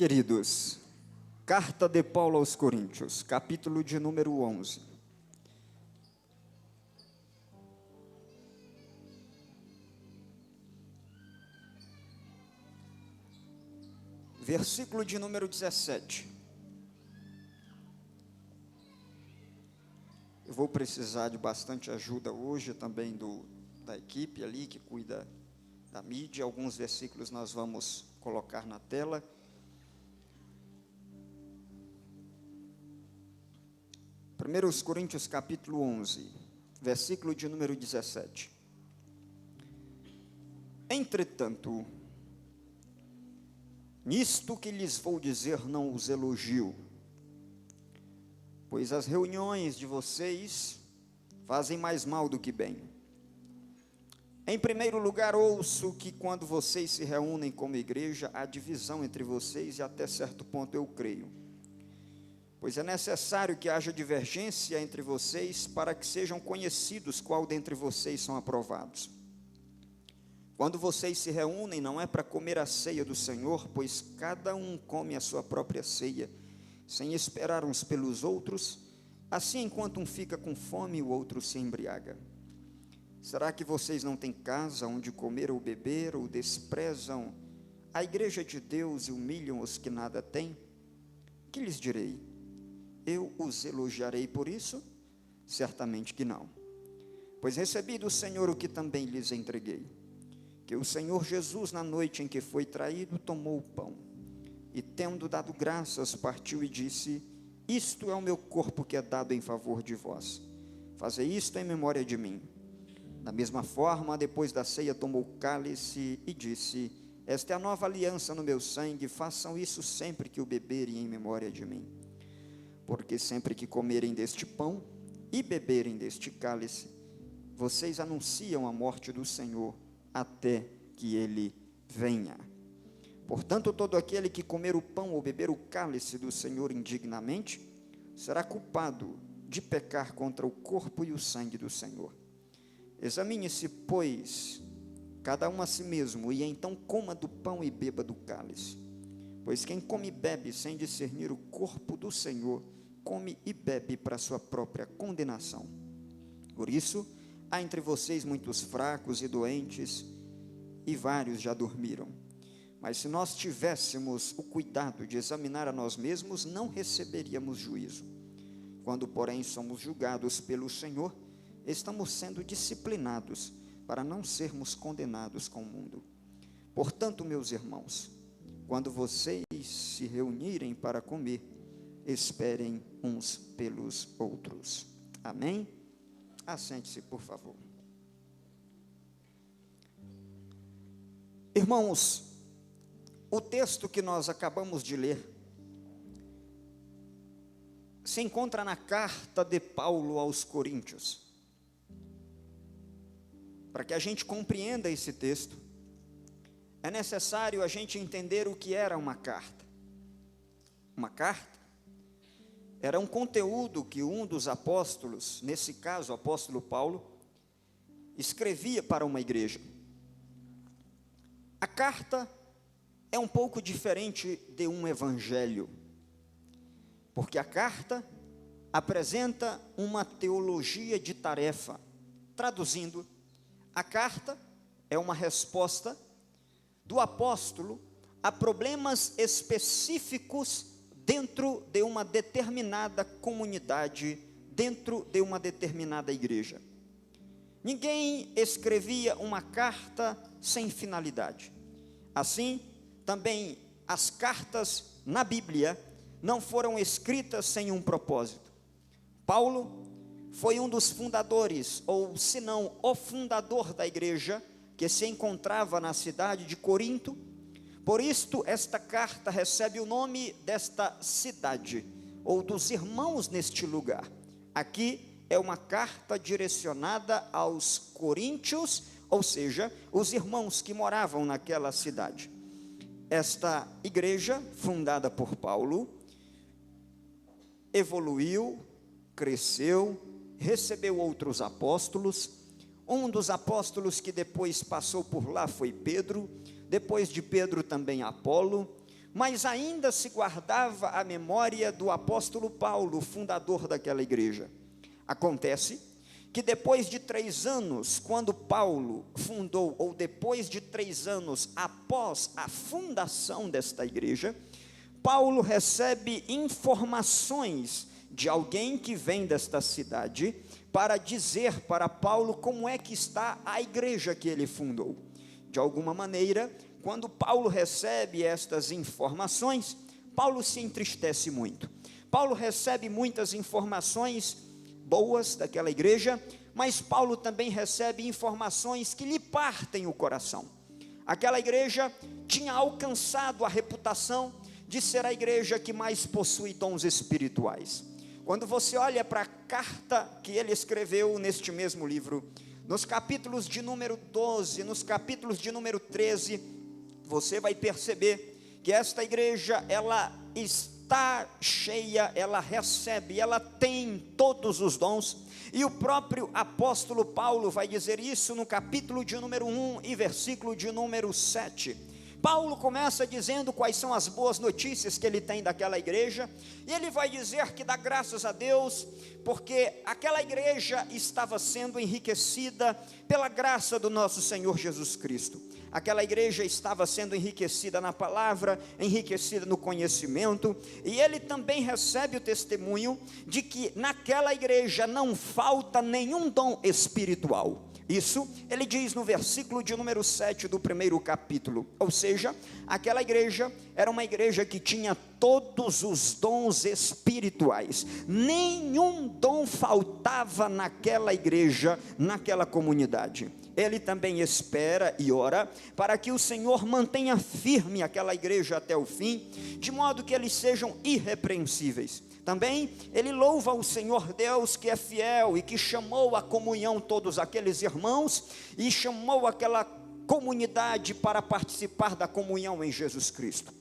Queridos, carta de Paulo aos Coríntios, capítulo de número 11. Versículo de número 17. Eu vou precisar de bastante ajuda hoje também da equipe ali que cuida da mídia. Alguns versículos nós vamos colocar na tela. 1 Coríntios capítulo 11, versículo de número 17. Entretanto, nisto que lhes vou dizer não os elogio, pois as reuniões de vocês fazem mais mal do que bem. Em primeiro lugar, ouço que quando vocês se reúnem como igreja, há divisão entre vocês e até certo ponto eu creio. Pois é necessário que haja divergência entre vocês para que sejam conhecidos qual dentre vocês são aprovados. Quando vocês se reúnem, não é para comer a ceia do Senhor, pois cada um come a sua própria ceia, sem esperar uns pelos outros, assim enquanto um fica com fome, o outro se embriaga. Será que vocês não têm casa onde comer ou beber, ou desprezam a igreja de Deus e humilham os que nada têm? Que lhes direi? Eu os elogiarei por isso? Certamente que não. Pois recebi do Senhor o que também lhes entreguei, que o Senhor Jesus, na noite em que foi traído, tomou o pão, e tendo dado graças, partiu e disse: isto é o meu corpo que é dado em favor de vós. Fazei isto em memória de mim. Da mesma forma, depois da ceia, tomou o cálice e disse: esta é a nova aliança no meu sangue, façam isso sempre que o beberem em memória de mim. Porque sempre que comerem deste pão e beberem deste cálice, vocês anunciam a morte do Senhor até que ele venha. Portanto, todo aquele que comer o pão ou beber o cálice do Senhor indignamente, será culpado de pecar contra o corpo e o sangue do Senhor. Examine-se, pois, cada um a si mesmo, e então coma do pão e beba do cálice. Pois quem come e bebe sem discernir o corpo do Senhor, come e bebe para sua própria condenação. Por isso, há entre vocês muitos fracos e doentes, e vários já dormiram. Mas se nós tivéssemos o cuidado de examinar a nós mesmos, não receberíamos juízo. Quando, porém, somos julgados pelo Senhor, estamos sendo disciplinados para não sermos condenados com o mundo. Portanto, meus irmãos, quando vocês se reunirem para comer, esperem uns pelos outros. Amém? Assente-se, por favor. Irmãos, o texto que nós acabamos de ler se encontra na carta de Paulo aos Coríntios. Para que a gente compreenda esse texto, é necessário a gente entender o que era uma carta. Uma carta era um conteúdo que um dos apóstolos, nesse caso o apóstolo Paulo, escrevia para uma igreja. A carta é um pouco diferente de um evangelho, porque a carta apresenta uma teologia de tarefa. Traduzindo, a carta é uma resposta do apóstolo a problemas específicos dentro de uma determinada comunidade, dentro de uma determinada igreja. Ninguém escrevia uma carta sem finalidade. Assim, também as cartas na Bíblia não foram escritas sem um propósito. Paulo foi um dos fundadores, ou se não, o fundador da igreja, que se encontrava na cidade de Corinto. Por isto, esta carta recebe o nome desta cidade, ou dos irmãos neste lugar. Aqui é uma carta direcionada aos coríntios, ou seja, os irmãos que moravam naquela cidade. Esta igreja, fundada por Paulo, evoluiu, cresceu, recebeu outros apóstolos. Um dos apóstolos que depois passou por lá foi Pedro. Depois de Pedro também Apolo. mas ainda se guardava a memória do apóstolo Paulo, fundador daquela igreja. Acontece que depois de 3 anos, quando Paulo fundou, ou depois de 3 anos após a fundação desta igreja, Paulo recebe informações de alguém que vem desta cidade, para dizer para Paulo como é que está a igreja que ele fundou. De alguma maneira, quando Paulo recebe estas informações, Paulo se entristece muito. Paulo recebe muitas informações boas daquela igreja, mas Paulo também recebe informações que lhe partem o coração. Aquela igreja tinha alcançado a reputação de ser a igreja que mais possui dons espirituais. Quando você olha para a carta que ele escreveu neste mesmo livro, nos capítulos de número 12, nos capítulos de número 13, você vai perceber que esta igreja, ela está cheia, ela recebe, ela tem todos os dons, e o próprio apóstolo Paulo vai dizer isso no capítulo de número 1 e versículo de número 7. Paulo começa dizendo quais são as boas notícias que ele tem daquela igreja, e ele vai dizer que dá graças a Deus, porque aquela igreja estava sendo enriquecida pela graça do nosso Senhor Jesus Cristo. Aquela igreja estava sendo enriquecida na palavra, enriquecida no conhecimento, e ele também recebe o testemunho de que naquela igreja não falta nenhum dom espiritual. Isso ele diz no versículo de número 7 do primeiro capítulo. Ou seja, aquela igreja era uma igreja que tinha todos os dons espirituais. Nenhum dom faltava naquela igreja, naquela comunidade. Ele também espera e ora para que o Senhor mantenha firme aquela igreja até o fim, de modo que eles sejam irrepreensíveis. Também ele louva o Senhor Deus que é fiel e que chamou à comunhão todos aqueles irmãos e chamou aquela comunidade para participar da comunhão em Jesus Cristo.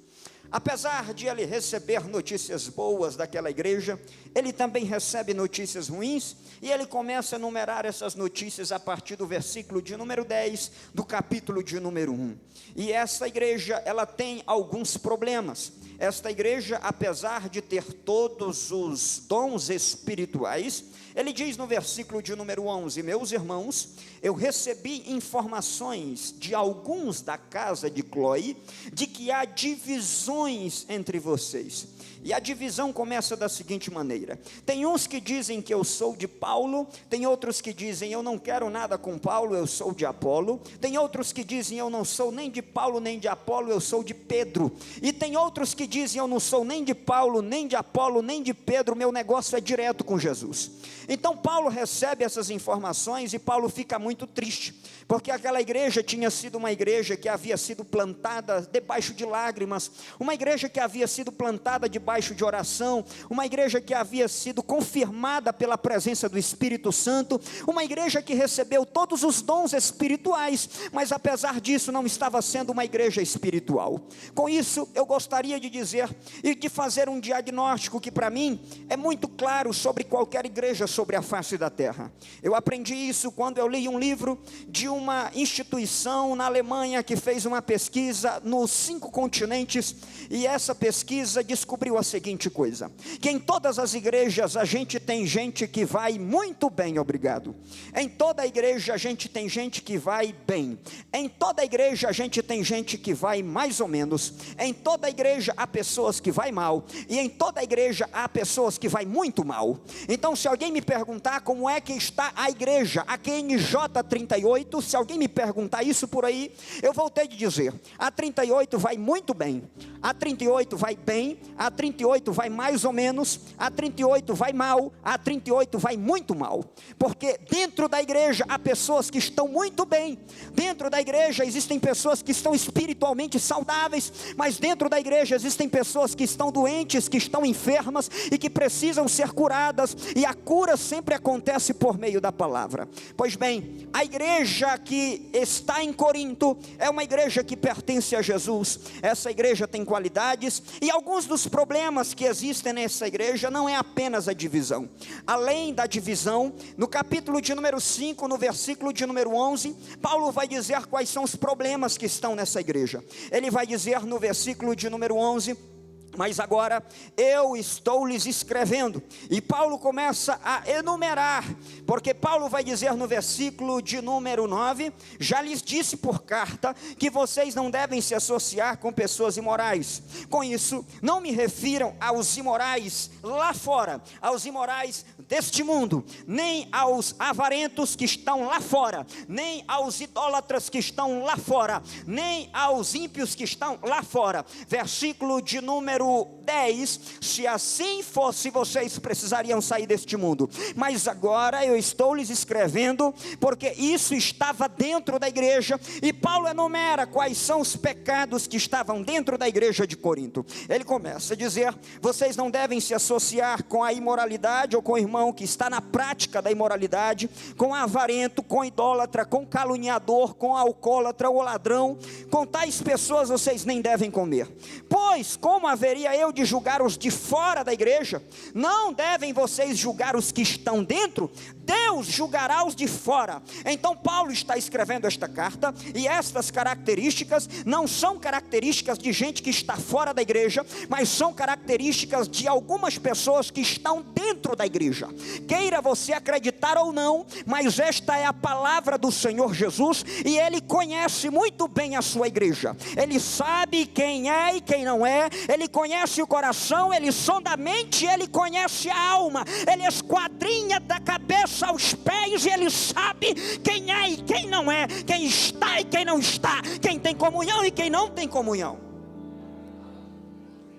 Apesar de ele receber notícias boas daquela igreja, ele também recebe notícias ruins, e ele começa a enumerar essas notícias a partir do versículo de número 10, do capítulo de número 1. E essa igreja, ela tem alguns problemas. Esta igreja, apesar de ter todos os dons espirituais, ele diz no versículo de número 11: meus irmãos, eu recebi informações de alguns da casa de Cloe, de que há divisões entre vocês. E a divisão começa da seguinte maneira: tem uns que dizem que eu sou de Paulo, tem outros que dizem eu não quero nada com Paulo, eu sou de Apolo, tem outros que dizem eu não sou nem de Paulo nem de Apolo, eu sou de Pedro, e tem outros que dizem eu não sou nem de Paulo, nem de Apolo, nem de Pedro, meu negócio é direto com Jesus. Então Paulo recebe essas informações e Paulo fica muito triste, porque aquela igreja tinha sido uma igreja que havia sido plantada debaixo de lágrimas, uma igreja que havia sido plantada debaixo de oração, uma igreja que havia sido confirmada pela presença do Espírito Santo, uma igreja que recebeu todos os dons espirituais, mas apesar disso não estava sendo uma igreja espiritual. Com isso eu gostaria de dizer e de fazer um diagnóstico que para mim é muito claro sobre qualquer igreja sobre a face da terra. Eu aprendi isso quando eu li um livro de uma instituição na Alemanha que fez uma pesquisa nos 5 continentes, e essa pesquisa descobriu a seguinte coisa: que em todas as igrejas a gente tem gente que vai muito bem, obrigado. Em toda a igreja a gente tem gente que vai bem. Em toda a igreja a gente tem gente que vai mais ou menos. Em toda a igreja há pessoas que vai mal, e em toda a igreja há pessoas que vai muito mal. Então, se alguém me perguntar como é que está a igreja, a QNJ 38, se alguém me perguntar isso por aí, eu vou ter de dizer: a 38 vai muito bem, a 38 vai bem, a 38 vai mais ou menos, a 38 vai mal, a 38 vai muito mal. Porque dentro da igreja há pessoas que estão muito bem, dentro da igreja existem pessoas que estão espiritualmente saudáveis, mas dentro da igreja existem pessoas que estão doentes, que estão enfermas e que precisam ser curadas, e a cura sempre acontece por meio da palavra. Pois bem, a igreja que está em Corinto é uma igreja que pertence a Jesus. Essa igreja tem qualidades, e alguns dos problemas que existem nessa igreja não é apenas a divisão. Além da divisão, no capítulo de número 5, no versículo de número 11, Paulo vai dizer quais são os problemas que estão nessa igreja. Ele vai dizer no versículo de número 11: 11, mas agora eu estou lhes escrevendo. E Paulo começa a enumerar, porque Paulo vai dizer no versículo de número 9: já lhes disse por carta que vocês não devem se associar com pessoas imorais. Com isso, não me refiram aos imorais lá fora, aos imorais deste mundo, nem aos avarentos que estão lá fora, nem aos idólatras que estão lá fora, nem aos ímpios que estão lá fora. Versículo de número 10: se assim fosse, vocês precisariam sair deste mundo, mas agora eu estou lhes escrevendo, porque isso estava dentro da igreja. E Paulo enumera quais são os pecados que estavam dentro da igreja de Corinto. Ele começa a dizer: vocês não devem se associar com a imoralidade, ou com o irmão que está na prática da imoralidade, com avarento, com idólatra, com caluniador, com alcoólatra ou ladrão. Com tais pessoas vocês nem devem comer. Pois como haveria eu de julgar os de fora da igreja? Não devem vocês julgar os que estão dentro? Deus julgará os de fora. Então Paulo está escrevendo esta carta, e estas características não são características de gente que está fora da igreja, mas são características de algumas pessoas que estão dentro da igreja. Queira você acreditar ou não, mas esta é a palavra do Senhor Jesus, e Ele conhece muito bem a sua igreja. Ele sabe quem é e quem não é. Ele conhece o coração, Ele sonda a mente, Ele conhece a alma. Ele esquadrinha da cabeça aos pés, e Ele sabe quem é e quem não é, quem está e quem não está, quem tem comunhão e quem não tem comunhão.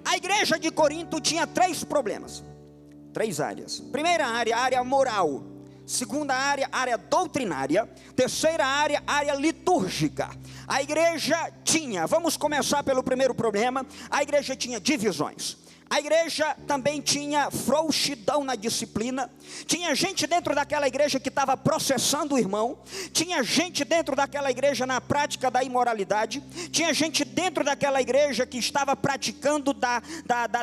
A igreja de Corinto tinha 3 problemas, 3 áreas. Primeira área, a área moral. Segunda área, área doutrinária. Terceira área, área litúrgica. A igreja tinha, vamos começar pelo primeiro problema, a igreja tinha divisões. A igreja também tinha frouxidão na disciplina. Tinha gente dentro daquela igreja que estava processando o irmão. Tinha gente dentro daquela igreja na prática da imoralidade. Tinha gente dentro daquela igreja que estava praticando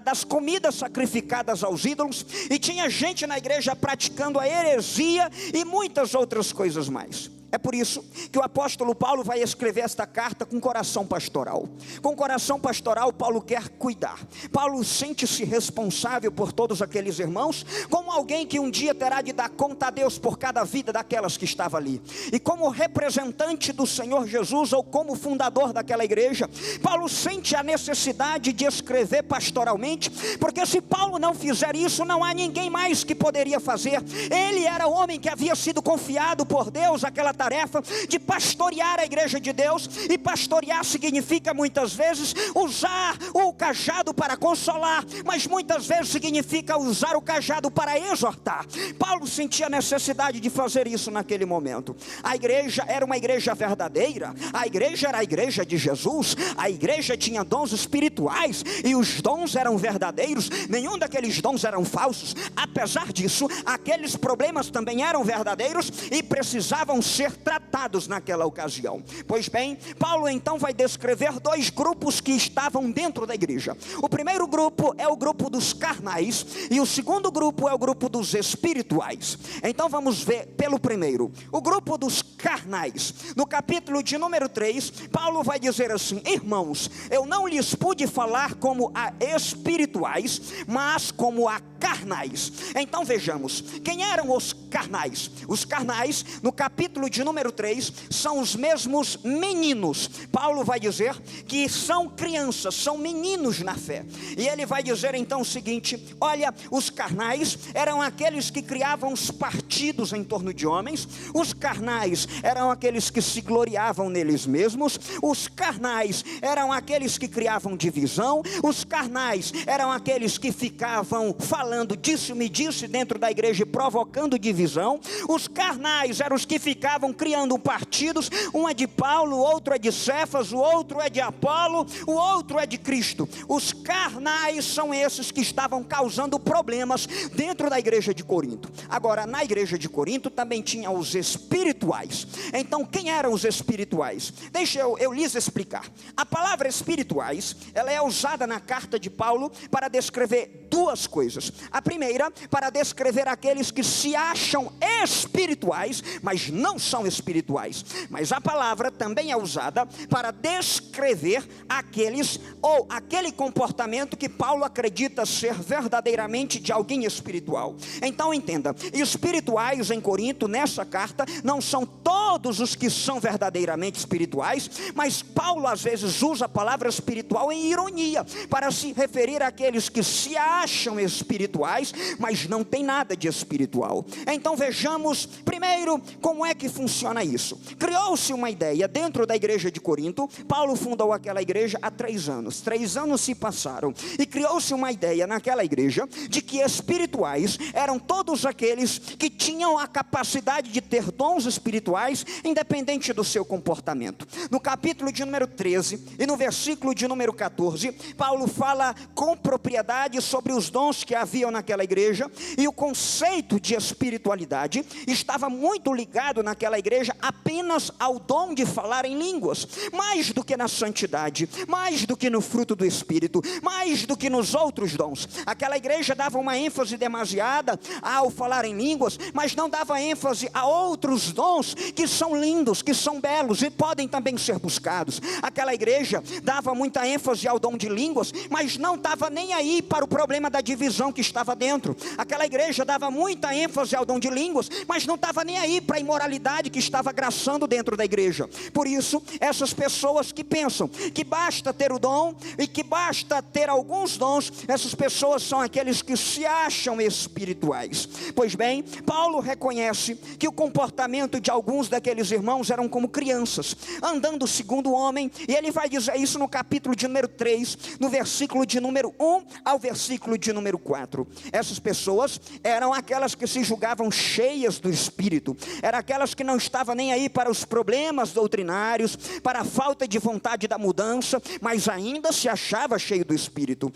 das comidas sacrificadas aos ídolos. E tinha gente na igreja praticando a heresia e muitas outras coisas mais. É por isso que o apóstolo Paulo vai escrever esta carta com coração pastoral. Com coração pastoral, Paulo quer cuidar. Paulo sente-se responsável por todos aqueles irmãos, como alguém que um dia terá de dar conta a Deus por cada vida daquelas que estava ali. E como representante do Senhor Jesus, ou como fundador daquela igreja, Paulo sente a necessidade de escrever pastoralmente, porque se Paulo não fizer isso, não há ninguém mais que poderia fazer. Ele era o homem que havia sido confiado por Deus aquela tarefa de pastorear a igreja de Deus. E pastorear significa muitas vezes usar o cajado para consolar, mas muitas vezes significa usar o cajado para exortar. Paulo sentia a necessidade de fazer isso naquele momento. A igreja era uma igreja verdadeira, a igreja era a igreja de Jesus, a igreja tinha dons espirituais, e os dons eram verdadeiros, nenhum daqueles dons eram falsos. Apesar disso, aqueles problemas também eram verdadeiros e precisavam ser tratados naquela ocasião. Pois bem, Paulo então vai descrever 2 grupos que estavam dentro da igreja. O primeiro grupo é o grupo dos carnais, e o segundo grupo é o grupo dos espirituais. Então vamos ver pelo primeiro, o grupo dos carnais. No capítulo de número 3, Paulo vai dizer assim: irmãos, eu não lhes pude falar como a espirituais, mas como a carnais. Então vejamos, quem eram os carnais? Os carnais, no capítulo de número 3, são os mesmos meninos. Paulo vai dizer que são crianças, são meninos na fé. E ele vai dizer então o seguinte: olha, os carnais eram aqueles que criavam os partidos em torno de homens. Os carnais eram aqueles que se gloriavam neles mesmos. Os carnais eram aqueles que criavam divisão. Os carnais eram aqueles que ficavam falando disse-me disse dentro da igreja e provocando divisão. Os carnais eram os que ficavam criando partidos, um é de Paulo, o outro é de Cefas, o outro é de Apolo, o outro é de Cristo. Os carnais são esses que estavam causando problemas dentro da igreja de Corinto. Agora, na igreja de Corinto também tinha os espirituais. Então, quem eram os espirituais? Deixa eu lhes explicar. A palavra espirituais, ela é usada na carta de Paulo para descrever duas coisas. A primeira, para descrever aqueles que se acham espirituais, mas não são espirituais. Mas a palavra também é usada para descrever aqueles, ou aquele comportamento que Paulo acredita ser verdadeiramente de alguém espiritual. Então entenda, espirituais em Corinto, nessa carta, não são todos os que são verdadeiramente espirituais, mas Paulo às vezes usa a palavra espiritual em ironia, para se referir àqueles que se acham espirituais, mas não tem nada de espiritual. Então vejamos primeiro como é que funciona isso. Criou-se uma ideia dentro da igreja de Corinto. Paulo fundou aquela igreja há 3 anos. 3 anos se passaram e criou-se uma ideia naquela igreja de que espirituais eram todos aqueles que tinham a capacidade de ter dons espirituais, independente do seu comportamento. No capítulo de número 13 e no versículo de número 14, Paulo fala com propriedade sobre os dons que haviam naquela igreja, e o conceito de espiritualidade estava muito ligado naquela igreja apenas ao dom de falar em línguas, mais do que na santidade, mais do que no fruto do Espírito, mais do que nos outros dons. Aquela igreja dava uma ênfase demasiada ao falar em línguas, mas não dava ênfase a outros dons que são lindos, que são belos e podem também ser buscados. Aquela igreja dava muita ênfase ao dom de línguas, mas não estava nem aí para o problema da divisão que estava dentro. Aquela igreja dava muita ênfase ao dom de línguas, mas não estava nem aí para a imoralidade que estava graçando dentro da igreja. Por isso, essas pessoas que pensam que basta ter o dom e que basta ter alguns dons, essas pessoas são aqueles que se acham espirituais. Pois bem, Paulo reconhece que o comportamento de alguns daqueles irmãos eram como crianças, andando segundo o homem, e ele vai dizer isso no capítulo de número 3, no versículo de número 1 ao versículo de número 4. Essas pessoas eram aquelas que se julgavam cheias do Espírito, eram aquelas que não estavam nem aí para os problemas doutrinários, para a falta de vontade da mudança, mas ainda se achava cheio do Espírito.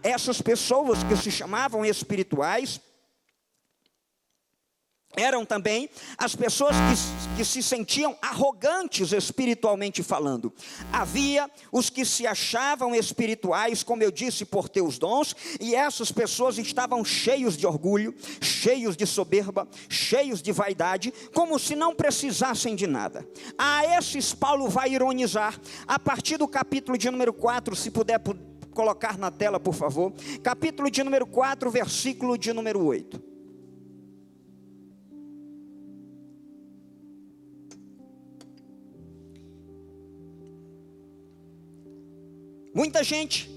Essas pessoas que se chamavam espirituais eram também as pessoas que se sentiam arrogantes espiritualmente falando. Havia os que se achavam espirituais, como eu disse, por ter os dons, e essas pessoas estavam cheios de orgulho, cheios de soberba, cheios de vaidade, como se não precisassem de nada. A esses Paulo vai ironizar, a partir do capítulo de número 4, se puder colocar na tela, por favor, capítulo de número 4, versículo de número 8. Muita gente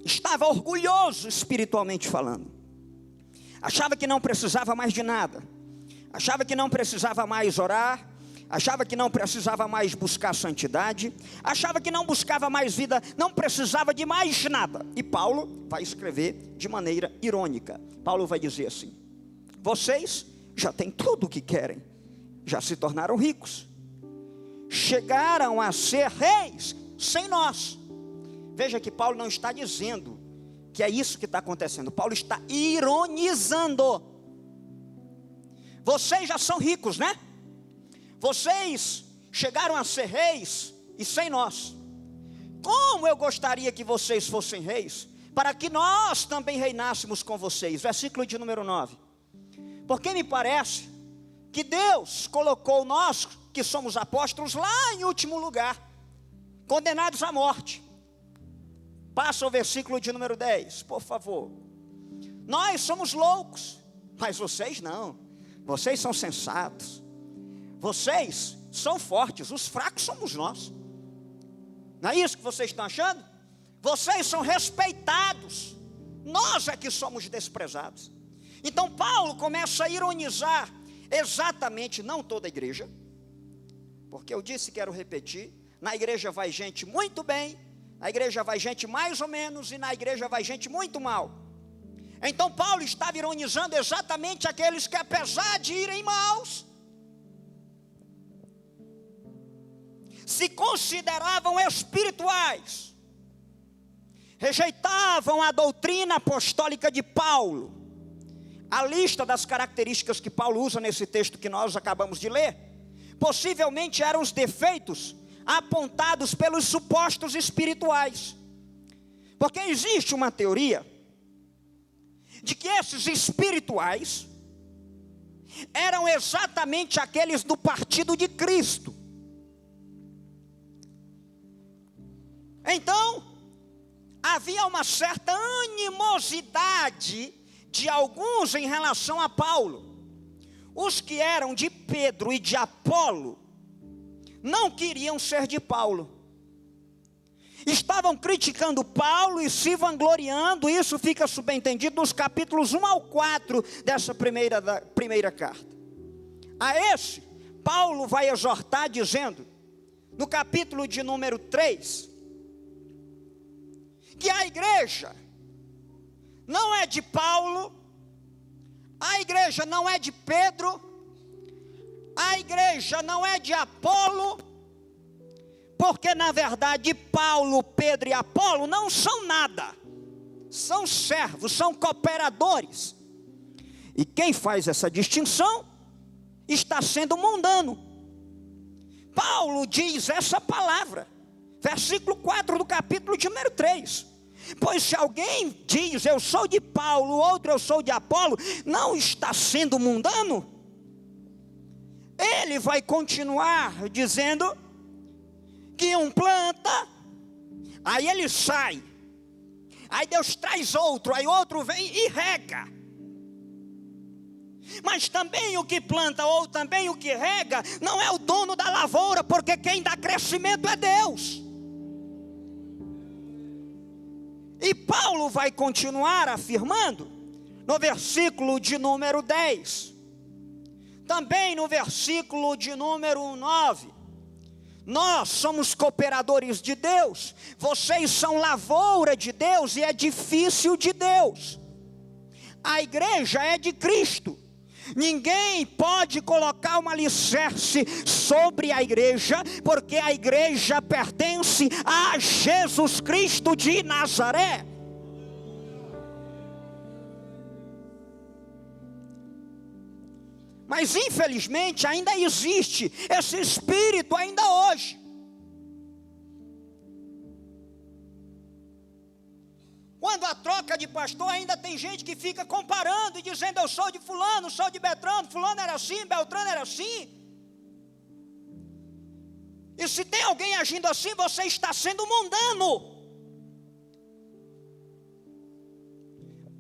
estava orgulhoso espiritualmente falando, achava que não precisava mais de nada, achava que não precisava mais orar, achava que não precisava mais buscar santidade, achava que não buscava mais vida, não precisava de mais nada. E Paulo vai escrever de maneira irônica. Paulo vai dizer assim: vocês já têm tudo o que querem, já se tornaram ricos, chegaram a ser reis sem nós. Veja que Paulo não está dizendo que é isso que está acontecendo. Paulo está ironizando. Vocês já são ricos, né? Vocês chegaram a ser reis e sem nós. Como eu gostaria que vocês fossem reis, para que nós também reinássemos com vocês. Versículo de número 9. Porque me parece que Deus colocou nós, que somos apóstolos, lá em último lugar, condenados à morte. Passa o versículo de número 10, por favor. Nós somos loucos, mas vocês não. Vocês são sensatos. Vocês são fortes, os fracos somos nós. Não é isso que vocês estão achando? Vocês são respeitados, nós é que somos desprezados. Então Paulo começa a ironizar exatamente, não toda a igreja, porque eu disse, quero repetir, na igreja vai gente muito bem, na igreja vai gente mais ou menos, e na igreja vai gente muito mal. Então Paulo estava ironizando exatamente aqueles que, apesar de irem maus, se consideravam espirituais, rejeitavam a doutrina apostólica de Paulo. A lista das características que Paulo usa nesse texto que nós acabamos de ler, possivelmente eram os defeitos apontados pelos supostos espirituais. Porque existe uma teoria de que esses espirituais eram exatamente aqueles do partido de Cristo. Então, havia uma certa animosidade de alguns em relação a Paulo. Os que eram de Pedro e de Apolo não queriam ser de Paulo. Estavam criticando Paulo e se vangloriando. Isso fica subentendido nos capítulos 1 ao 4 dessa primeira carta. A esse, Paulo vai exortar dizendo, no capítulo de número 3, que a igreja não é de Paulo, a igreja não é de Pedro, a igreja não é de Apolo, porque na verdade Paulo, Pedro e Apolo não são nada, são servos, são cooperadores. E quem faz essa distinção está sendo mundano. Paulo diz essa palavra, versículo 4 do capítulo de número 3. Pois se alguém diz eu sou de Paulo, outro eu sou de Apolo, não está sendo mundano? Ele vai continuar dizendo que um planta, aí ele sai, aí Deus traz outro, aí outro vem e rega. Mas também o que planta ou também o que rega não é o dono da lavoura, porque quem dá crescimento é Deus. E Paulo vai continuar afirmando no versículo de número 10, também no versículo de número 9, nós somos cooperadores de Deus, vocês são lavoura de Deus e edifício de Deus. A igreja é de Cristo. Ninguém pode colocar um alicerce sobre a igreja, porque a igreja pertence a Jesus Cristo de Nazaré. Mas infelizmente ainda existe esse espírito ainda hoje. Quando a troca de pastor, ainda tem gente que fica comparando e dizendo eu sou de fulano, sou de Beltrano, fulano era assim, Beltrano era assim. E se tem alguém agindo assim, você está sendo mundano.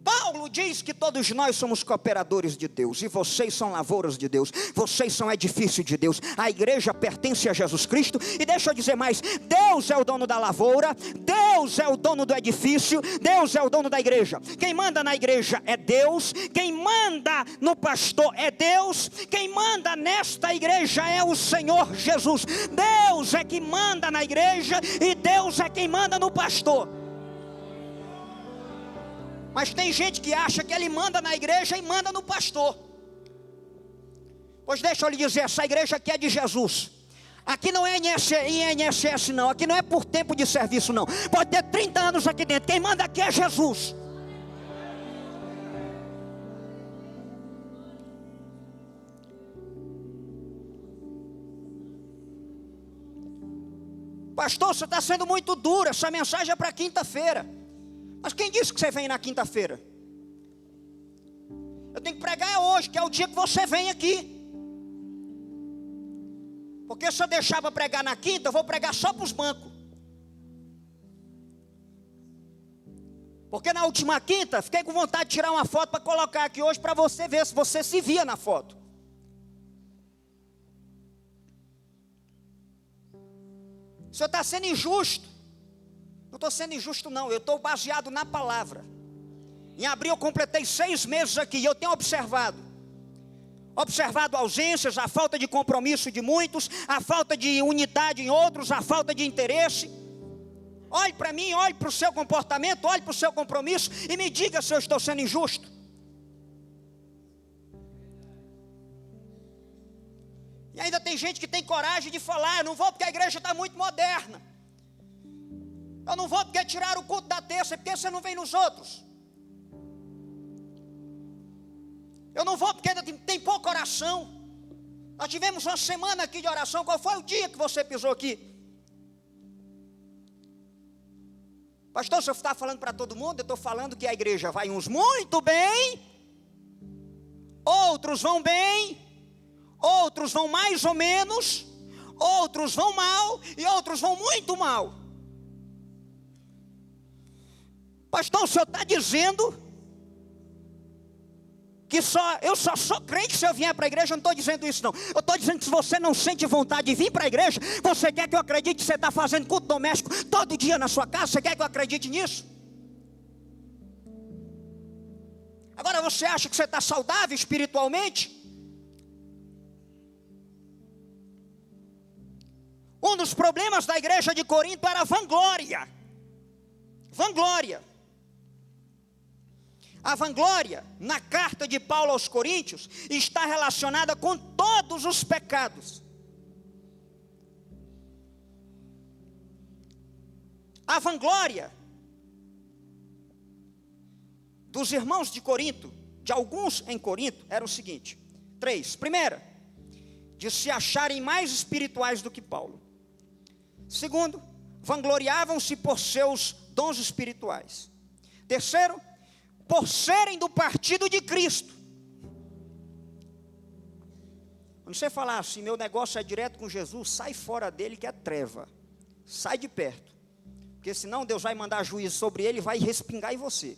Paulo diz que todos nós somos cooperadores de Deus, e vocês são lavouras de Deus, vocês são edifício de Deus, a igreja pertence a Jesus Cristo, e deixa eu dizer mais, Deus é o dono da lavoura, Deus é o dono do edifício, Deus é o dono da igreja. Quem manda na igreja é Deus, quem manda no pastor é Deus, quem manda nesta igreja é o Senhor Jesus. Deus é quem manda na igreja, e Deus é quem manda no pastor. Mas tem gente que acha que ele manda na igreja e manda no pastor. Pois deixa eu lhe dizer, essa igreja aqui é de Jesus. Aqui não é INSS não, aqui não é por tempo de serviço não. Pode ter 30 anos aqui dentro, quem manda aqui é Jesus. Pastor, você está sendo muito duro, essa mensagem é para quinta-feira. Mas quem disse que você vem na quinta-feira? Eu tenho que pregar hoje, que é o dia que você vem aqui. Porque se eu deixar para pregar na quinta, eu vou pregar só para os bancos. Porque na última quinta, fiquei com vontade de tirar uma foto para colocar aqui hoje, para você ver se você se via na foto. O senhor está sendo injusto. Não estou sendo injusto não, eu estou baseado na palavra. Em abril eu completei 6 meses aqui, e eu tenho observado ausências, a falta de compromisso de muitos, a falta de unidade em outros, a falta de interesse. Olhe para mim, olhe para o seu comportamento, olhe para o seu compromisso e me diga se eu estou sendo injusto. E ainda tem gente que tem coragem de falar, eu não vou porque a igreja está muito moderna. Eu não vou porque tiraram o culto da terça, porque você não vem nos outros. Eu não vou porque ainda tem pouca oração. Nós tivemos uma semana aqui de oração. Qual foi o dia que você pisou aqui? Pastor, o senhor está falando para todo mundo? Eu estou falando que a igreja vai uns muito bem, outros vão bem, outros vão mais ou menos, outros vão mal e outros vão muito mal. Pastor, o senhor está dizendo que eu só sou crente se eu vier para a igreja? Eu não estou dizendo isso não. Eu estou dizendo que se você não sente vontade de vir para a igreja, você quer que eu acredite que você está fazendo culto doméstico todo dia na sua casa? Você quer que eu acredite nisso? Agora você acha que você está saudável espiritualmente? Um dos problemas da igreja de Corinto era a vanglória. Vanglória. A vanglória, na carta de Paulo aos Coríntios, está relacionada com todos os pecados. A vanglória dos irmãos de Corinto, de alguns em Corinto, era o seguinte: 3. Primeira, de se acharem mais espirituais do que Paulo. Segundo, vangloriavam-se por seus dons espirituais. Terceiro, por serem do partido de Cristo. Quando você falar assim, meu negócio é direto com Jesus, sai fora dele que é treva. Sai de perto. Porque senão Deus vai mandar juízo sobre ele e vai respingar em você.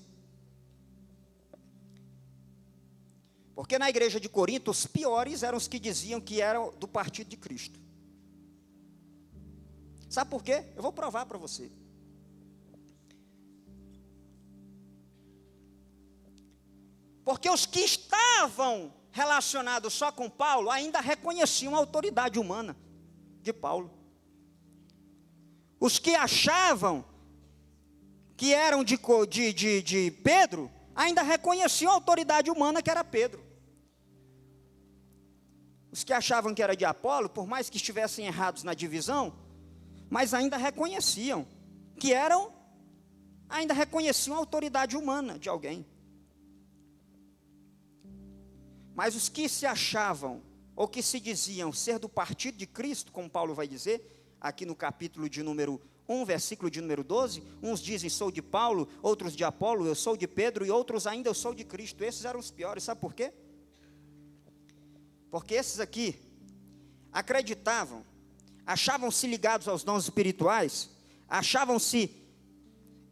Porque na igreja de Corinto, os piores eram os que diziam que eram do partido de Cristo. Sabe por quê? Eu vou provar para você. Porque os que estavam relacionados só com Paulo ainda reconheciam a autoridade humana de Paulo. Os que achavam que eram de Pedro ainda reconheciam a autoridade humana que era Pedro. Os que achavam que era de Apolo, por mais que estivessem errados na divisão, mas ainda reconheciam que ainda reconheciam a autoridade humana de alguém. Mas os que se achavam, ou que se diziam ser do partido de Cristo, como Paulo vai dizer, aqui no capítulo de número 1, versículo de número 12, uns dizem sou de Paulo, outros de Apolo, eu sou de Pedro, e outros ainda eu sou de Cristo. Esses eram os piores, sabe por quê? Porque esses aqui acreditavam, achavam-se ligados aos dons espirituais,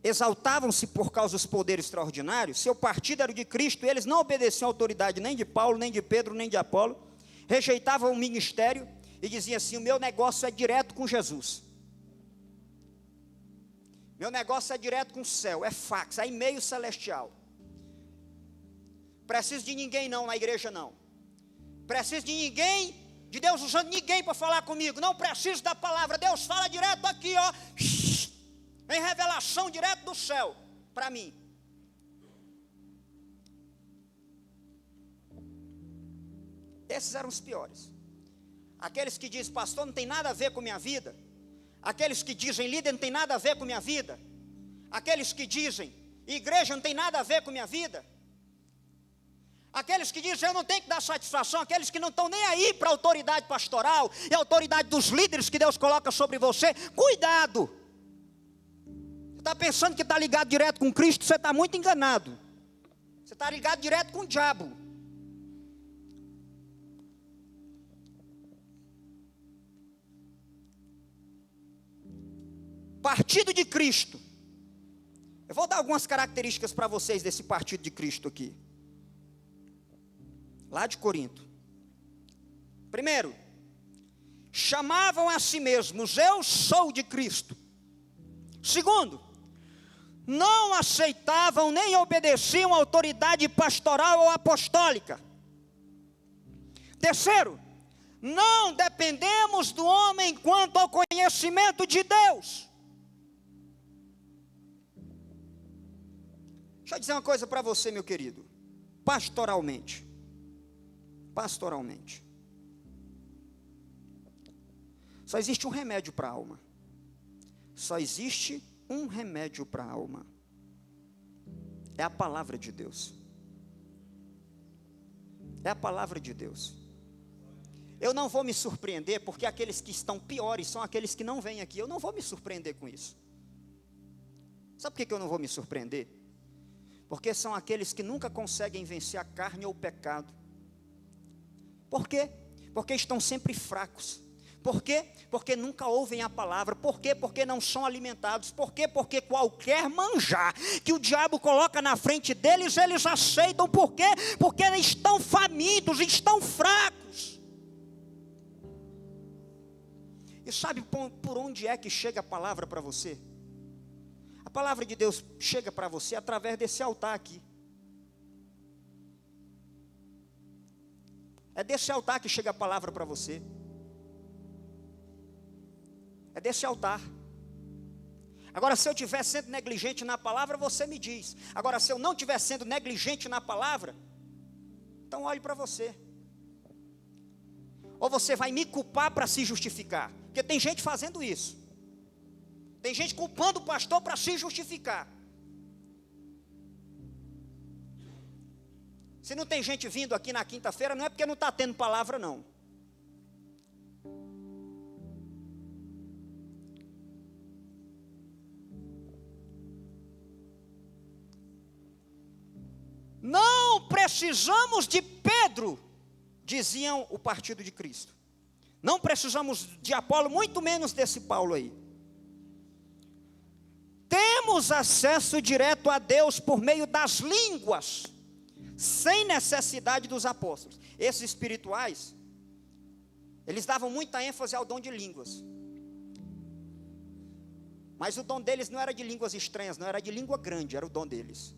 exaltavam-se por causa dos poderes extraordinários. Seu partido era o de Cristo, eles não obedeciam à autoridade nem de Paulo, nem de Pedro, nem de Apolo, rejeitavam o ministério e diziam assim: o meu negócio é direto com Jesus, meu negócio é direto com o céu, é fax, é e-mail celestial, preciso de ninguém não na igreja não, preciso de ninguém, de Deus usando ninguém para falar comigo, não preciso da palavra, Deus fala direto aqui, ó, em revelação direto do céu, para mim. Esses eram os piores. Aqueles que dizem, pastor, não tem nada a ver com minha vida. Aqueles que dizem, líder, não tem nada a ver com minha vida. Aqueles que dizem, igreja, não tem nada a ver com minha vida. Aqueles que dizem, eu não tenho que dar satisfação. Aqueles que não estão nem aí para a autoridade pastoral e a autoridade dos líderes que Deus coloca sobre você. Cuidado. Você está pensando que está ligado direto com Cristo, você está muito enganado. Você está ligado direto com o diabo. Partido de Cristo. Eu vou dar algumas características para vocês desse partido de Cristo aqui. Lá de Corinto. Primeiro, chamavam a si mesmos, eu sou de Cristo. Segundo, não aceitavam nem obedeciam a autoridade pastoral ou apostólica. Terceiro, não dependemos do homem quanto ao conhecimento de Deus. Deixa eu dizer uma coisa para você, meu querido. Pastoralmente. Só existe um remédio para a alma. Só existe um remédio para a alma. É a palavra de Deus. É a palavra de Deus. Eu não vou me surpreender, porque aqueles que estão piores são aqueles que não vêm aqui. Eu não vou me surpreender com isso. Sabe por que eu não vou me surpreender? Porque são aqueles que nunca conseguem vencer a carne ou o pecado. Por quê? Porque estão sempre fracos. Por quê? Porque nunca ouvem a palavra. Por quê? Porque não são alimentados. Por quê? Porque qualquer manjar que o diabo coloca na frente deles, eles aceitam. Por quê? Porque eles estão famintos, estão fracos. E sabe por onde é que chega a palavra para você? A palavra de Deus chega para você através desse altar aqui. É desse altar que chega a palavra para você. É desse altar. Agora, se eu estiver sendo negligente na palavra, você me diz. Agora, se eu não estiver sendo negligente na palavra, então olhe para você. Ou você vai me culpar para se justificar. Porque tem gente fazendo isso. Tem gente culpando o pastor para se justificar. Se não tem gente vindo aqui na quinta-feira, não é porque não está tendo palavra, não. Não precisamos de Pedro, diziam o partido de Cristo. Não precisamos de Apolo, muito menos desse Paulo aí. Temos acesso direto a Deus por meio das línguas, sem necessidade dos apóstolos. Esses espirituais, eles davam muita ênfase ao dom de línguas. Mas o dom deles não era de línguas estranhas, não, era de língua grande, era o dom deles.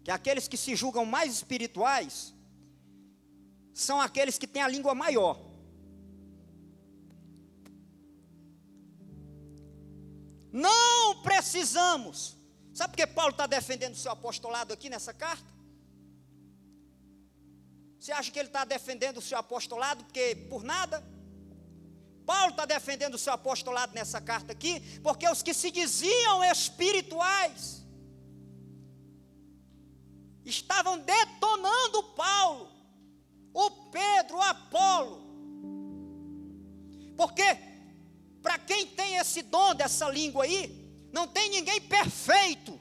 Que aqueles que se julgam mais espirituais, são aqueles que têm a língua maior. Não precisamos. Sabe por que Paulo está defendendo o seu apostolado aqui nessa carta? Você acha que ele está defendendo o seu apostolado porque por nada? Paulo está defendendo o seu apostolado nessa carta aqui, porque os que se diziam espirituais estavam detonando Paulo, o Pedro, o Apolo. Porque para quem tem esse dom dessa língua aí, não tem ninguém perfeito.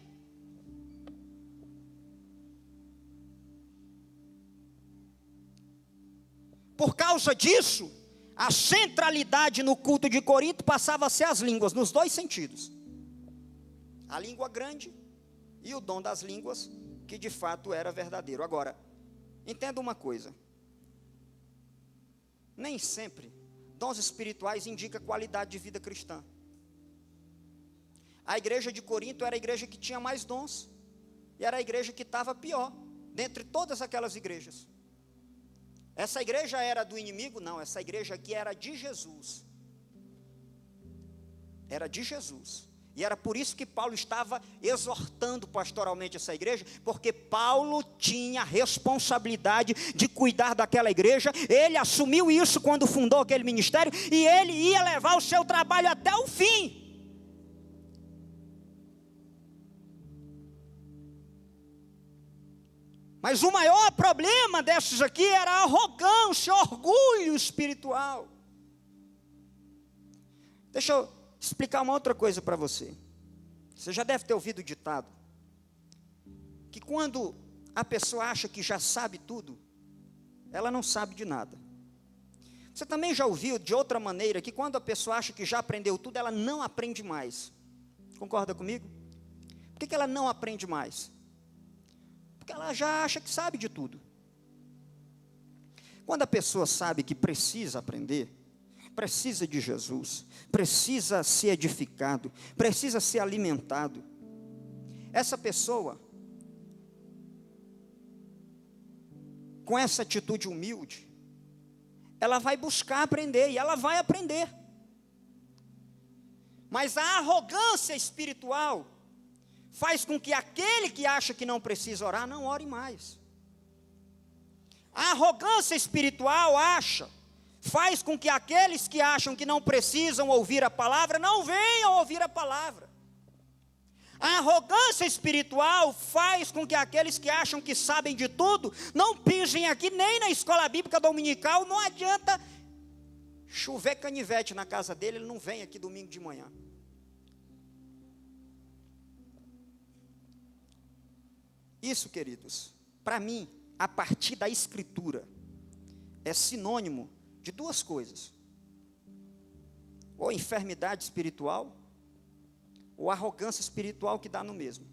Por causa disso, a centralidade no culto de Corinto passava a ser as línguas, nos dois sentidos. A língua grande e o dom das línguas, que de fato era verdadeiro. Agora, entenda uma coisa. Nem sempre dons espirituais indicam qualidade de vida cristã. A igreja de Corinto era a igreja que tinha mais dons, e era a igreja que estava pior, dentre todas aquelas igrejas. Essa igreja era do inimigo? Não, essa igreja aqui era de Jesus. Era de Jesus. E era por isso que Paulo estava exortando pastoralmente essa igreja, porque Paulo tinha a responsabilidade de cuidar daquela igreja. Ele assumiu isso quando fundou aquele ministério, e ele ia levar o seu trabalho até o fim. Mas o maior problema desses aqui era a arrogância, orgulho espiritual. Deixa eu explicar uma outra coisa para você. Você já deve ter ouvido o ditado, que quando a pessoa acha que já sabe tudo, ela não sabe de nada. Você também já ouviu de outra maneira, que quando a pessoa acha que já aprendeu tudo, ela não aprende mais. Concorda comigo? Por que ela não aprende mais? Porque ela já acha que sabe de tudo. Quando a pessoa sabe que precisa aprender, precisa de Jesus, precisa ser edificado, precisa ser alimentado, essa pessoa, com essa atitude humilde, ela vai buscar aprender, e ela vai aprender. Mas a arrogância espiritual faz com que aquele que acha que não precisa orar, não ore mais. A arrogância espiritual faz com que aqueles que acham que não precisam ouvir a palavra, não venham ouvir a palavra. A arrogância espiritual faz com que aqueles que acham que sabem de tudo, não pisem aqui nem na escola bíblica dominical. Não adianta chover canivete na casa dele, ele não vem aqui domingo de manhã. Isso, queridos, para mim, a partir da Escritura, é sinônimo de duas coisas: ou enfermidade espiritual, ou arrogância espiritual, que dá no mesmo.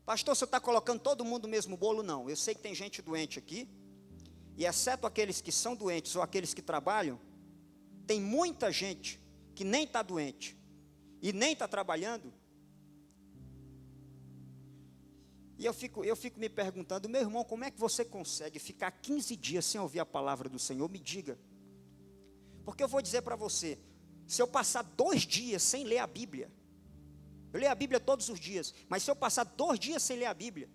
Pastor, você está colocando todo mundo no mesmo bolo? Não, eu sei que tem gente doente aqui, e exceto aqueles que são doentes ou aqueles que trabalham, tem muita gente que nem está doente e nem está trabalhando. E eu fico me perguntando, meu irmão, como é que você consegue ficar 15 dias sem ouvir a palavra do Senhor? Me diga. Porque eu vou dizer para você, se eu passar 2 dias sem ler a Bíblia, eu leio a Bíblia todos os dias, mas se eu passar 2 dias sem ler a Bíblia,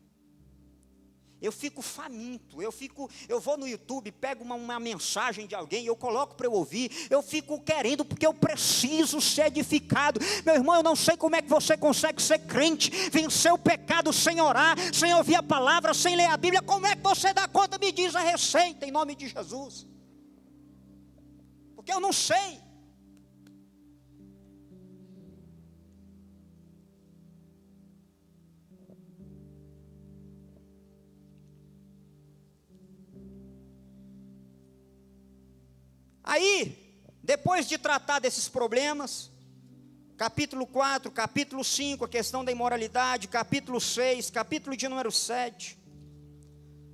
eu fico faminto, eu vou no YouTube, pego uma mensagem de alguém, eu coloco para eu ouvir, eu fico querendo, porque eu preciso ser edificado. Meu irmão, eu não sei como é que você consegue ser crente, vencer o pecado sem orar, sem ouvir a palavra, sem ler a Bíblia. Como é que você dá conta? Me diz a receita, em nome de Jesus. Porque eu não sei. Aí, depois de tratar desses problemas, capítulo 4, capítulo 5, a questão da imoralidade, capítulo 6, capítulo de número 7,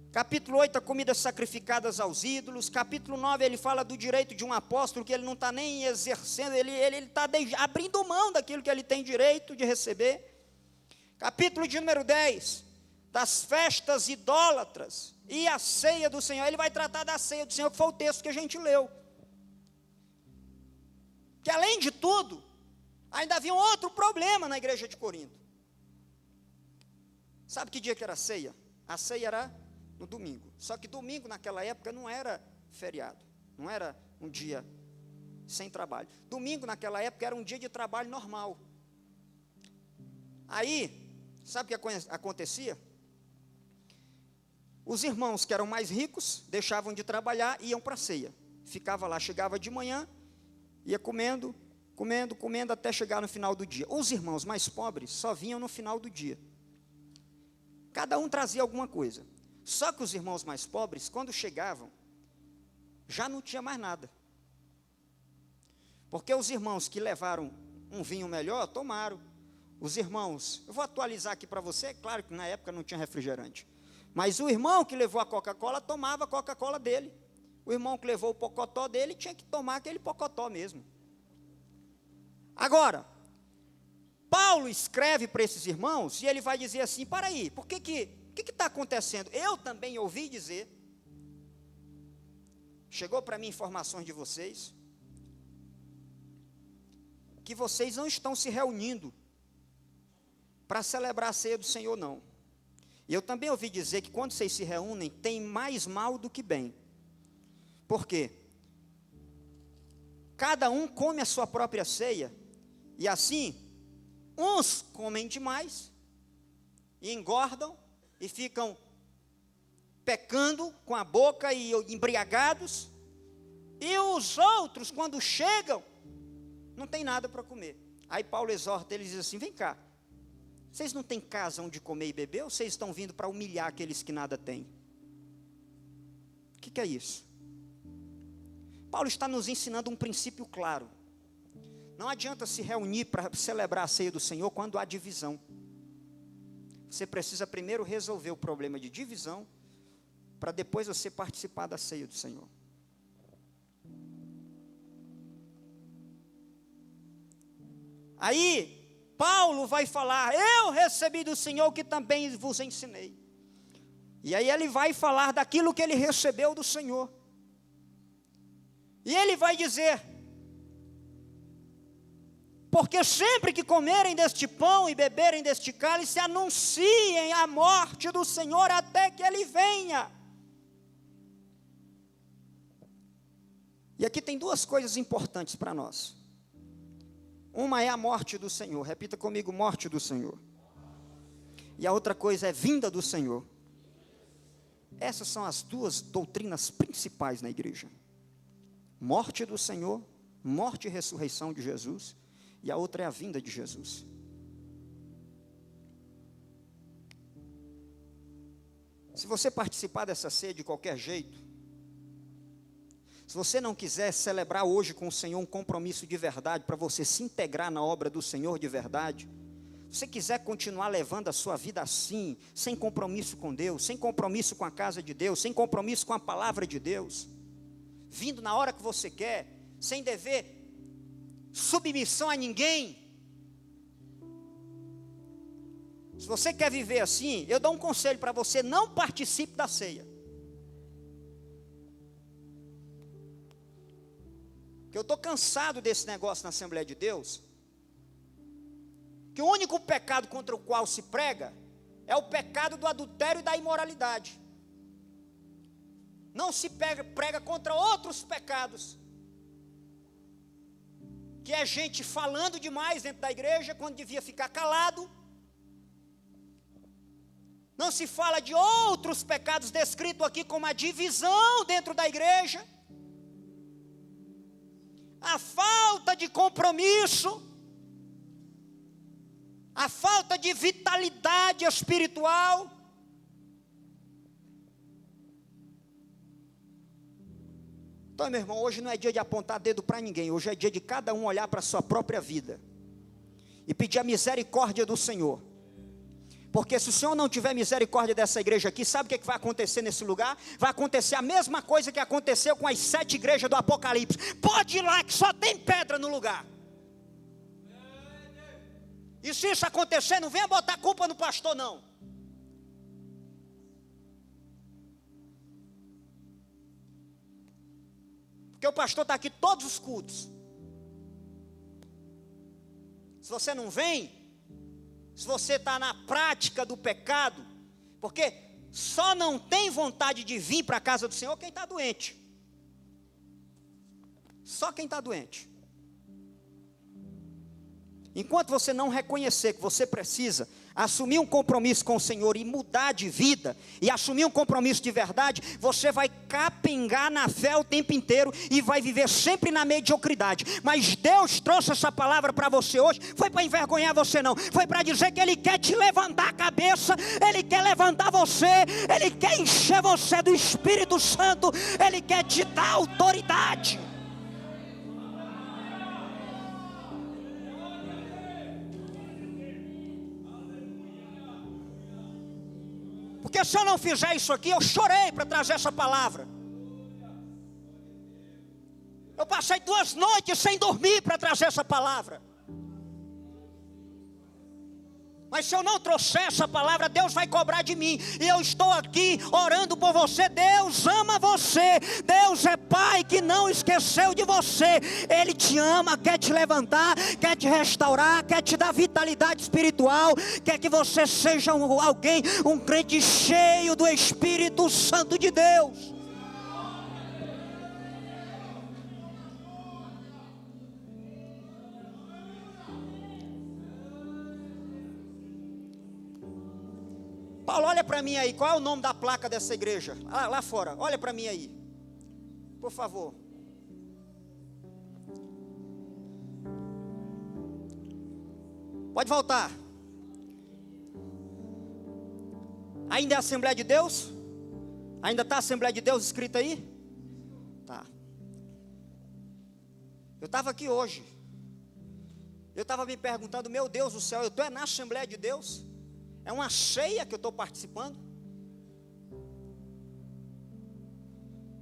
capítulo 8, a comidas sacrificadas aos ídolos, capítulo 9, ele fala do direito de um apóstolo, que ele não está nem exercendo, ele está abrindo mão daquilo que ele tem direito de receber. Capítulo de número 10, das festas idólatras e a ceia do Senhor. Ele vai tratar da ceia do Senhor, que foi o texto que a gente leu. Que além de tudo, ainda havia um outro problema na igreja de Corinto. Sabe que dia que era a ceia? A ceia era no domingo. Só que domingo naquela época não era feriado, não era um dia sem trabalho. Domingo naquela época era um dia de trabalho normal. Aí, sabe o que acontecia? Os irmãos que eram mais ricos deixavam de trabalhar e iam para a ceia. Ficava lá, chegava de manhã, ia comendo até chegar no final do dia. Os irmãos mais pobres só vinham no final do dia. Cada um trazia alguma coisa. Só que os irmãos mais pobres, quando chegavam, já não tinha mais nada. Porque os irmãos que levaram um vinho melhor, tomaram. Os irmãos, eu vou atualizar aqui para você, é claro que na época não tinha refrigerante. Mas o irmão que levou a Coca-Cola, tomava a Coca-Cola dele. O irmão que levou o pocotó dele, tinha que tomar aquele pocotó mesmo. Agora, Paulo escreve para esses irmãos, e ele vai dizer assim, para aí, o que está acontecendo? Eu também ouvi dizer, chegou para mim informações de vocês, que vocês não estão se reunindo para celebrar a ceia do Senhor, não. E eu também ouvi dizer que quando vocês se reúnem, tem mais mal do que bem. Por quê? Cada um come a sua própria ceia, e assim, uns comem demais, e engordam, e ficam pecando com a boca e embriagados, e os outros, quando chegam, não tem nada para comer. Aí Paulo exorta eles e diz assim, vem cá, vocês não têm casa onde comer e beber, ou vocês estão vindo para humilhar aqueles que nada têm? O que é isso? Paulo está nos ensinando um princípio claro. Não adianta se reunir para celebrar a ceia do Senhor quando há divisão. Você precisa primeiro resolver o problema de divisão, para depois você participar da ceia do Senhor. Aí, Paulo vai falar, eu recebi do Senhor o que também vos ensinei. E aí ele vai falar daquilo que ele recebeu do Senhor. E ele vai dizer, porque sempre que comerem deste pão e beberem deste cálice, anunciem a morte do Senhor até que Ele venha. E aqui tem duas coisas importantes para nós. Uma é a morte do Senhor, repita comigo, morte do Senhor. E a outra coisa é vinda do Senhor. Essas são as duas doutrinas principais na igreja. morte do Senhor, morte e ressurreição de Jesus, e a outra é a vinda de Jesus. Se você participar dessa ceia de qualquer jeito, se você não quiser celebrar hoje com o Senhor um compromisso de verdade, para você se integrar na obra do Senhor de verdade, se você quiser continuar levando a sua vida assim, sem compromisso com Deus, sem compromisso com a casa de Deus, sem compromisso com a palavra de Deus, vindo na hora que você quer, sem dever submissão a ninguém, se você quer viver assim, eu dou um conselho para você: não participe da ceia. Porque eu estou cansado desse negócio na Assembleia de Deus, que o único pecado contra o qual se prega é o pecado do adultério e da imoralidade. Não se prega contra outros pecados, que é gente falando demais dentro da igreja, quando devia ficar calado. Não se fala de outros pecados descritos aqui como a divisão dentro da igreja, a falta de compromisso, a falta de vitalidade espiritual. Então, meu irmão, hoje não é dia de apontar dedo para ninguém, hoje é dia de cada um olhar para a sua própria vida e pedir a misericórdia do Senhor. Porque se o Senhor não tiver misericórdia dessa igreja aqui, sabe o que vai acontecer nesse lugar? Vai acontecer a mesma coisa que aconteceu com as 7 igrejas do Apocalipse. Pode ir lá que só tem pedra no lugar. E se isso acontecer, não venha botar culpa no pastor, não. Porque o pastor está aqui todos os cultos. Se você não vem, se você está na prática do pecado, porque só não tem vontade de vir para a casa do Senhor quem está doente. Só quem está doente. Enquanto você não reconhecer que você precisa assumir um compromisso com o Senhor e mudar de vida, e assumir um compromisso de verdade, você vai capengar na fé o tempo inteiro e vai viver sempre na mediocridade. Mas Deus trouxe essa palavra para você hoje, foi para envergonhar você não, foi para dizer que Ele quer te levantar a cabeça, Ele quer levantar você, Ele quer encher você do Espírito Santo, Ele quer te dar autoridade. Porque se eu não fizer isso aqui, eu chorei para trazer essa palavra. Eu passei 2 noites sem dormir para trazer essa palavra. Mas se eu não trouxer essa palavra, Deus vai cobrar de mim. E eu estou aqui orando por você. Deus ama você. Deus é Pai que não esqueceu de você. Ele te ama, quer te levantar, quer te restaurar, quer te dar vitalidade espiritual, quer que você seja alguém, um crente cheio do Espírito Santo de Deus. Paulo, olha para mim aí, qual é o nome da placa dessa igreja? Lá fora, olha para mim aí, por favor. Pode voltar. Ainda é a Assembleia de Deus? Ainda está a Assembleia de Deus escrita aí? Tá. Eu estava aqui hoje, eu estava me perguntando, meu Deus do céu, eu estou na Assembleia de Deus? É uma ceia que eu estou participando?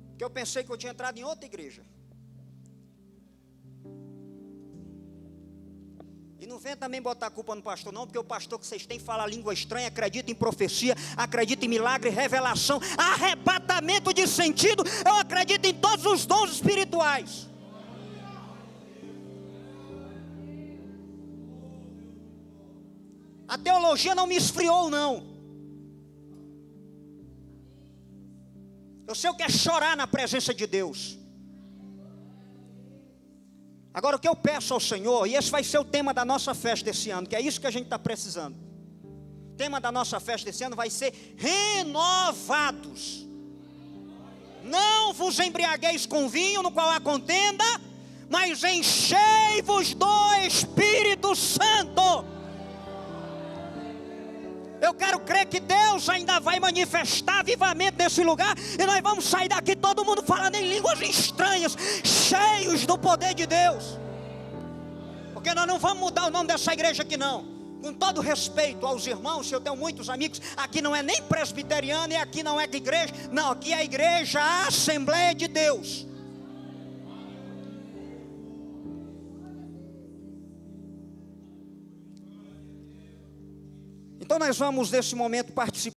Porque eu pensei que eu tinha entrado em outra igreja. E não venha também botar a culpa no pastor não, porque o pastor que vocês têm fala língua estranha, acredita em profecia, acredita em milagre, revelação, arrebatamento de sentido. Eu acredito em todos os dons espirituais. A teologia não me esfriou, não. Eu sei o que é chorar na presença de Deus. Agora o que eu peço ao Senhor, e esse vai ser o tema da nossa festa desse ano, que é isso que a gente está precisando. O tema da nossa festa desse ano vai ser renovados. Não vos embriagueis com vinho, no qual há contenda, mas enchei-vos do Espírito Santo. Eu quero crer que Deus ainda vai manifestar vivamente nesse lugar, e nós vamos sair daqui todo mundo falando em línguas estranhas, cheios do poder de Deus. Porque nós não vamos mudar o nome dessa igreja aqui não. Com todo respeito aos irmãos, eu tenho muitos amigos, aqui não é nem presbiteriano e aqui não é de igreja, não, aqui é a igreja, a Assembleia de Deus. Então nós vamos nesse momento participar.